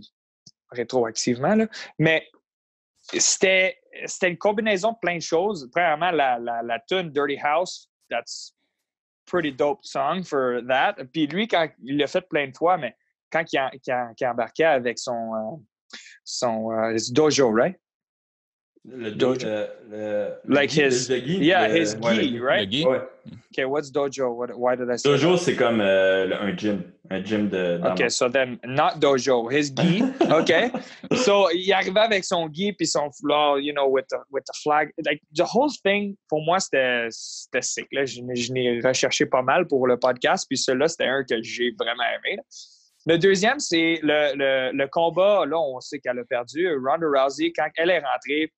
rétroactivement, là. Mais c'était une combinaison de plein de choses. Premièrement, la tune Dirty House, that's pretty dope song for that. Puis lui, quand il l'a fait plein de fois, mais quand il embarquait avec son dojo, right? Le dojo. Like his gi, right? Le gi. Ouais. Okay, what's dojo? Why did I say dojo, that? c'est comme un gym de Okay, so then not dojo, his gi. Okay, so il arrivait avec son gi puis son foulard, you know, with the flag. Like the whole thing, pour moi, c'était sick. Là, je n'ai recherché pas mal pour le podcast, puis celui-là, c'était un que j'ai vraiment aimé. Là. Le deuxième, c'est le combat. Là, on sait qu'elle a perdu. Ronda Rousey, quand elle est rentrée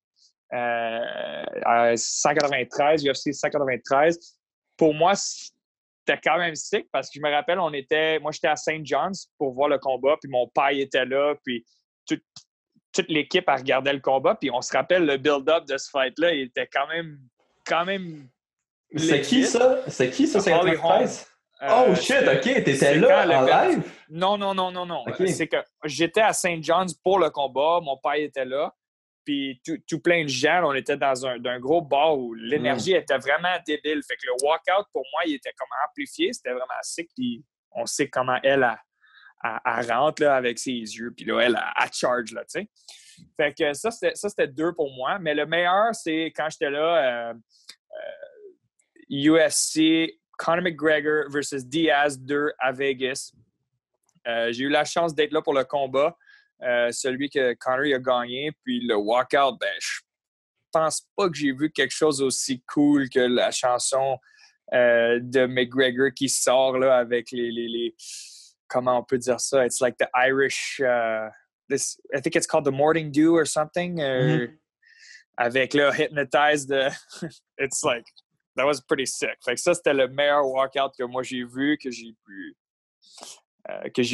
à 193, UFC 193, pour moi, c'était quand même sick parce que je me rappelle, moi, j'étais à St. John's pour voir le combat, puis mon père était là, puis toute l'équipe, elle regardait le combat, puis on se rappelle le build-up de ce fight-là, il était quand même C'est qui ça? C'est qui ça? Holly Holm. Oh shit, OK, t'étais là en live? Non. Okay. C'est que j'étais à St. John's pour le combat, mon père était là, puis tout plein de gens, on était dans un gros bar où l'énergie était vraiment débile. Fait que le walkout, pour moi, il était comme amplifié, c'était vraiment sick, puis on sait comment elle rentre là, avec ses yeux, puis là, elle charge, là, tu sais. Fait que ça, c'était 2 pour moi, mais le meilleur, c'est quand j'étais là, UFC, Conor McGregor versus Diaz 2 à Vegas. J'ai eu la chance d'être là pour le combat, celui que Conor a gagné. Puis le walkout, ben, pense pas que j'ai vu quelque chose aussi cool que la chanson de McGregor qui sort là, avec les comment on peut dire ça? It's like the Irish... I think it's called the Morning Dew or something. Avec le Hypnotized. It's like... That was pretty sick. Fait que ça, c'était le meilleur walkout que moi j'ai vu, que j'ai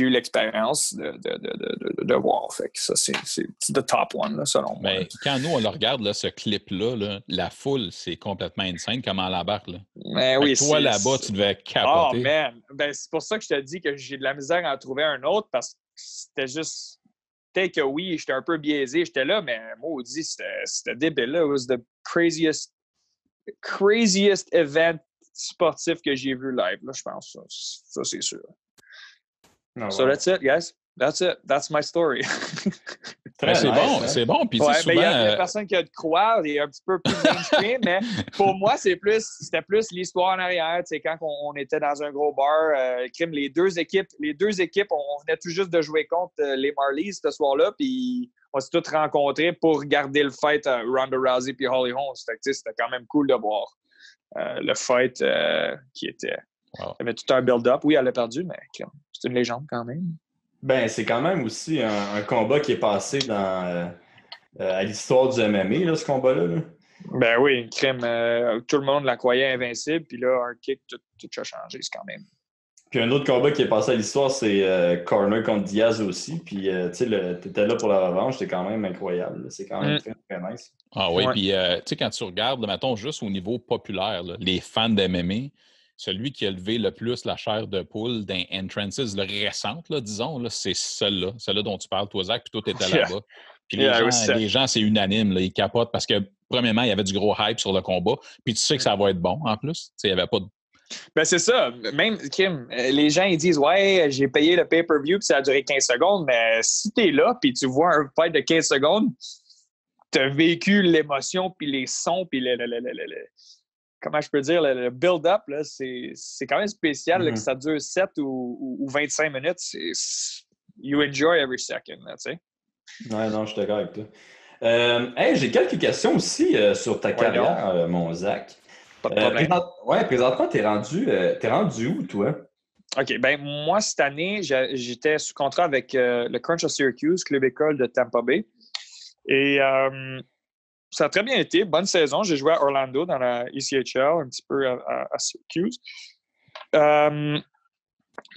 eu l'expérience de voir. Fait que ça, c'est the top one, là, selon moi. Mais quand nous, on le regarde, là, ce clip-là, là, la foule, c'est complètement insane, comment elle embarque. Là. Mais oui, toi, là-bas, tu devais capoter. Oh, man! Ben, c'est pour ça que je te dis que j'ai de la misère à en trouver un autre, parce que c'était juste... Peut-être que oui, j'étais un peu biaisé. J'étais là, mais maudit, c'était débile. Là. It was the craziest event sportif que j'ai vu live, là, je pense. Ça c'est sûr. Oh, so that's it, guys. That's it. That's my story. C'est nice, bon, hein? C'est bon. Puis ouais, souvent, il y a personne qui a de croire, il est un petit peu plus mainstream, mais pour moi, c'était plus l'histoire en arrière. Tu sais, quand on était dans un gros bar, les deux équipes, on venait tout juste de jouer contre les Marlies ce soir-là, puis on s'est tous rencontrés pour regarder le fight Ronda Rousey puis Holly Holm. C'était quand même cool de voir le fight qui était... Wow. Il y avait tout un build-up. Oui, elle a perdu, mais c'est une légende quand même. Ben, c'est quand même aussi un combat qui est passé à l'histoire du MMA, là, ce combat-là. Là. Ben oui, crime. Tout le monde la croyait invincible, puis là, un kick, tout a changé, c'est quand même. Puis un autre combat qui est passé à l'histoire, c'est Corner contre Diaz aussi. Puis, tu sais, t'étais là pour la revanche, c'était quand même incroyable. Là. C'est quand même très, très nice. Ah oui, puis, tu sais, quand tu regardes, là, mettons, juste au niveau populaire, là, les fans d'MMA, celui qui a levé le plus la chair de poule dans Entrances récentes, là, disons, là, c'est celle-là dont tu parles, toi, Zach, puis toi, tu étais là-bas. Puis les gens, c'est unanime, là, ils capotent parce que, premièrement, il y avait du gros hype sur le combat, puis tu sais que ça va être bon, en plus. Il n'y avait pas de... Ben, c'est ça. Même, Kim, les gens, ils disent « Ouais, j'ai payé le pay-per-view, puis ça a duré 15 secondes. » Mais si t'es là, puis tu vois un fight de 15 secondes, t'as vécu l'émotion, puis les sons, puis comment je peux dire, le build-up, là, c'est quand même spécial là, que ça dure 7 ou 25 minutes. You enjoy every second, tu sais. Ouais, non, je suis d'accord avec toi. Hey, j'ai quelques questions aussi sur ta carrière, mon Zach. Pas de problème. Présentement, t'es rendu où, toi? OK, ben moi, cette année, j'étais sous contrat avec le Crunch of Syracuse, club école de Tampa Bay. Et... ça a très bien été. Bonne saison. J'ai joué à Orlando dans la ECHL, un petit peu à Syracuse.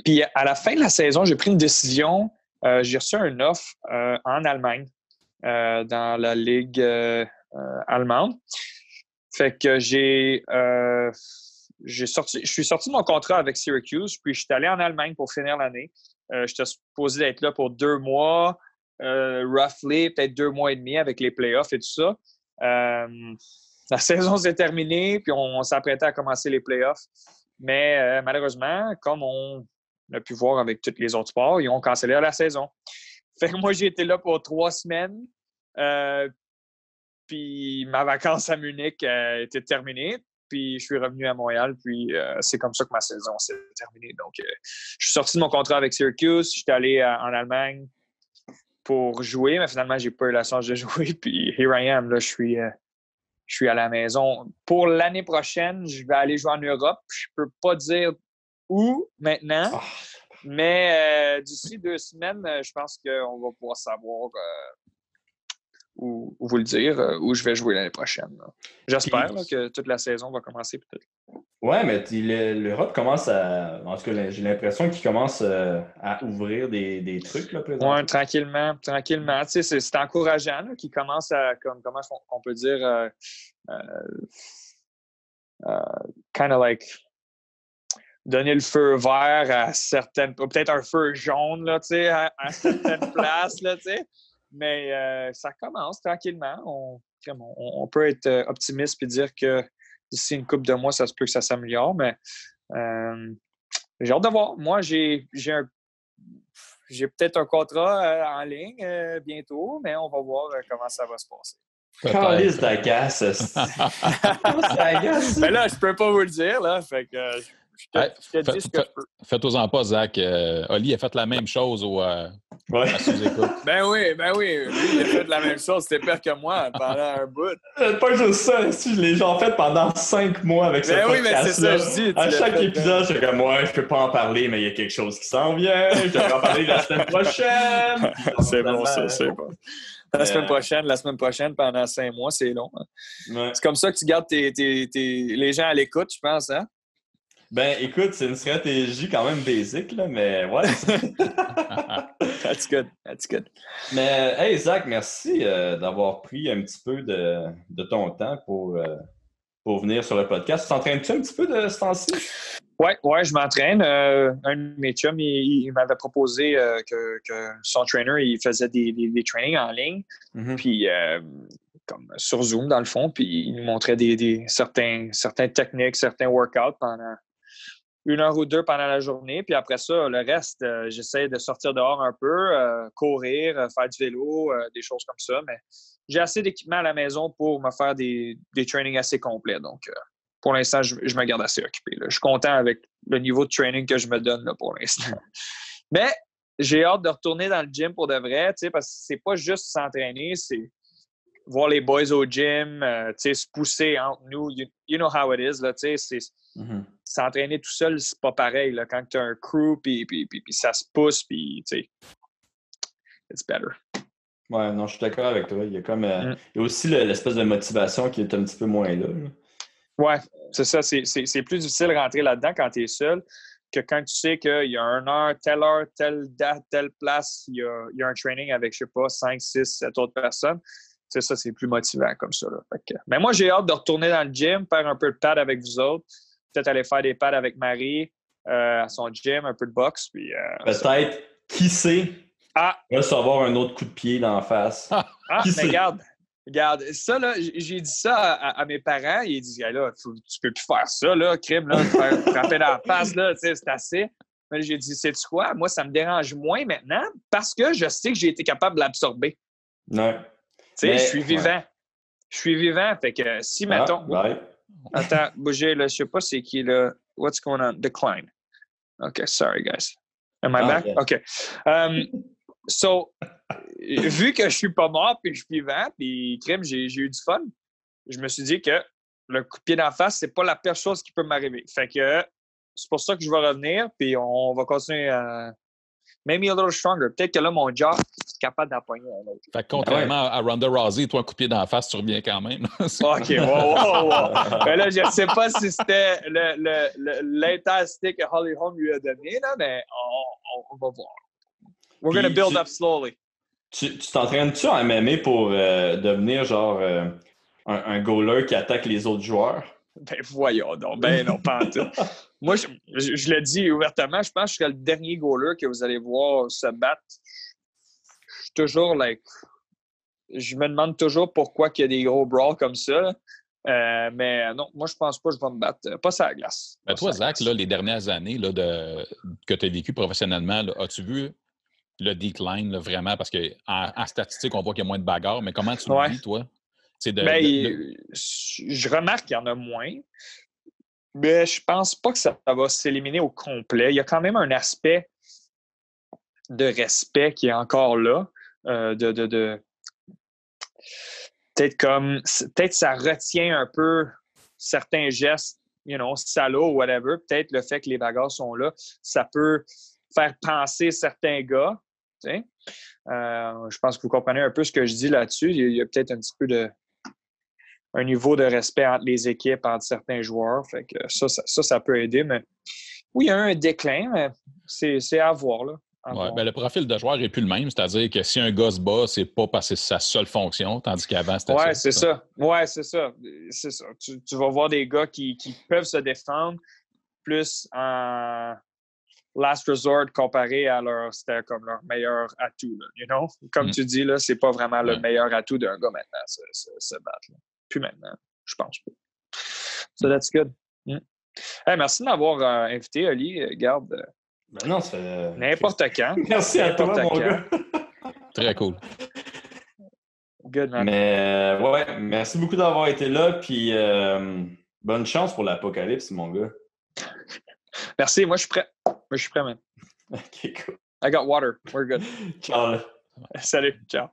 Puis à la fin de la saison, j'ai pris une décision. J'ai reçu un offre en Allemagne, dans la ligue allemande. Fait que je suis sorti de mon contrat avec Syracuse, puis je suis allé en Allemagne pour finir l'année. J'étais supposé être là pour 2 mois, roughly, peut-être 2 mois et demi avec les playoffs et tout ça. La saison s'est terminée, puis on s'apprêtait à commencer les playoffs. Mais malheureusement, comme on a pu voir avec tous les autres sports, ils ont cancellé la saison. Fait que moi, j'ai été là pour 3 semaines. Puis ma vacance à Munich était terminée. Puis je suis revenu à Montréal. Puis c'est comme ça que ma saison s'est terminée. Donc, je suis sorti de mon contrat avec Syracuse. J'étais allé en Allemagne pour jouer, mais finalement, j'ai pas eu la chance de jouer. Puis here I am, là, je suis à la maison. Pour l'année prochaine, je vais aller jouer en Europe. Je peux pas dire où maintenant, mais d'ici 2 semaines, je pense qu'on va pouvoir savoir où vous le dire, où je vais jouer l'année prochaine. Là. J'espère là, que toute la saison va commencer peut-être. Ouais, mais l'Europe commence à... En tout cas, j'ai l'impression qu'il commence à ouvrir des trucs, là, présentement. Oui, tranquillement. Tu sais, c'est encourageant là, qu'il commence à, comment on peut dire, kind of like donner le feu vert à certaines... Peut-être un feu jaune, là, tu sais, à certaines places, là, tu sais. Mais ça commence tranquillement. On peut être optimiste et dire que d'ici une couple de mois, ça se peut que ça s'améliore, mais j'ai hâte de voir. Moi, j'ai peut-être un contrat en ligne bientôt, mais on va voir comment ça va se passer. Calice d'agace. Mais là, je peux pas vous le dire, là. Fait que je te dis ce que je peux. Faites-en pas, Zach. Oli a fait la même chose Ouais. à sous-écoute. Ben oui. Lui, il a fait la même chose. C'était pire que moi pendant un bout. Pas juste ça, si je l'ai genre fait pendant 5 mois avec ce Ben oui, mais c'est podcast-là. ça, je dis. À tu l'as chaque fait, épisode, je suis comme, ouais, je peux pas en parler, mais il y a quelque chose qui s'en vient. Je devrais en parler la semaine prochaine. Puis, C'est bon, ça, finalement, c'est bon. La semaine prochaine, pendant 5 mois, c'est long. Hein. Ouais. C'est comme ça que tu gardes les gens à l'écoute, je pense, hein? Ben, écoute, c'est une stratégie quand même basique, là, mais ouais. That's good. Mais, hey, Zach, merci d'avoir pris un petit peu de ton temps pour venir sur le podcast. Tu t'entraînes-tu un petit peu de ce temps-ci? Ouais, je m'entraîne. Un de mes chums, il m'avait proposé que son trainer, il faisait des trainings en ligne, puis comme sur Zoom, dans le fond, puis il nous montrait certaines techniques, certains workouts pendant 1 heure ou 2 pendant la journée. Puis après ça, le reste, j'essaie de sortir dehors un peu, courir, faire du vélo, des choses comme ça. Mais j'ai assez d'équipement à la maison pour me faire des trainings assez complets. Donc, pour l'instant, je me garde assez occupé. Là. Je suis content avec le niveau de training que je me donne là, pour l'instant. Mais j'ai hâte de retourner dans le gym pour de vrai, parce que c'est pas juste s'entraîner, c'est voir les boys au gym, se pousser entre nous. You know how it is, là, s'entraîner tout seul, c'est pas pareil. Là, quand tu as un crew, puis ça se pousse, puis it's better. Ouais, non, je suis d'accord avec toi. Il y a comme il y a aussi l'espèce de motivation qui est un petit peu moins là. Ouais, c'est ça. C'est plus difficile de rentrer là-dedans quand tu es seul que quand tu sais qu'il y a 1 heure, telle date, telle place, il y a un training avec, je sais pas, 5, 6, 7 autres personnes. C'est ça, c'est plus motivant comme ça. Là. Mais moi, j'ai hâte de retourner dans le gym, faire un peu de pad avec vous autres, peut-être aller faire des pads avec Marie à son gym, un peu de boxe. Puis, peut-être, qui sait, recevoir un autre coup de pied d'en face. Qui sait? Regarde, ça, là, j'ai dit ça à mes parents. Ils disent, hey, là, tu peux plus faire ça, là, crime, là, faire frapper dans la face, là, c'est assez. Mais j'ai dit, sais-tu quoi? Moi, ça me dérange moins maintenant parce que je sais que j'ai été capable de l'absorber. Ouais. Tu sais, je suis vivant. Ouais. Je suis vivant. Fait que si, mettons. Attends, bougez, là, je sais pas c'est qui, là. What's going on? Decline. OK, sorry, guys. Am I back? Yeah. OK. So, vu que je suis pas mort puis je suis vivant, puis crime, j'ai eu du fun, je me suis dit que le coup de pied d'en face, c'est pas la pire chose qui peut m'arriver. Fait que c'est pour ça que je vais revenir, puis on va continuer à make me a little stronger. Peut-être que là, mon jaw est capable d'empoigner un autre. Fait que contrairement à Ronda Rousey, toi, un coup de pied d'en face, tu reviens quand même. OK, wow. Mais là, je ne sais pas si c'était l'intensité que Holly Holm lui a donné, là, mais on va voir. We're going to build up slowly. Tu t'entraînes-tu en MMA pour devenir genre un goaler qui attaque les autres joueurs? Ben voyons donc. Ben non, pas en tout. Moi, je le dis ouvertement, je pense que je serai le dernier goaler que vous allez voir se battre. Je suis toujours, je me demande toujours pourquoi il y a des gros brawls comme ça. Mais non, moi, je pense pas que je vais me battre. Pas sur la glace. Ben toi, Zach, là, les dernières années là, que tu as vécu professionnellement, là, as-tu vu le decline là, vraiment? Parce qu'en statistique, on voit qu'il y a moins de bagarres. Mais comment tu le vis, toi? Je remarque qu'il y en a moins. Mais je pense pas que ça va s'éliminer au complet. Il y a quand même un aspect de respect qui est encore là. Peut-être ça retient un peu certains gestes, salauds ou whatever. Peut-être le fait que les bagarres sont là, ça peut faire penser certains gars. Je pense que vous comprenez un peu ce que je dis là-dessus. Il y a peut-être un petit peu un niveau de respect entre les équipes, entre certains joueurs. Fait que ça peut aider. Mais oui, il y a un déclin, mais c'est à voir, là. Ouais, ben le profil de joueur n'est plus le même. C'est-à-dire que si un gars se bat, c'est pas parce que c'est sa seule fonction, tandis qu'avant, c'était ça. C'est ça. Ouais, c'est ça. C'est ça. Tu vas voir des gars qui peuvent se défendre plus en last resort comparé à c'était comme leur meilleur atout. Là, Comme tu dis, là, c'est pas vraiment le meilleur atout d'un gars maintenant, se battre. Là. Plus maintenant, je pense pas. So that's good. Hey, merci de m'avoir invité, Oli. Garde. Ben non, ça fait... N'importe quand. Merci à toi, mon gars. Très cool. Good, man. Mais ouais, merci beaucoup d'avoir été là. Puis bonne chance pour l'apocalypse, mon gars. Merci. Moi, je suis prêt. Man. OK, cool. I got water. We're good. Ciao. Salut. Ciao.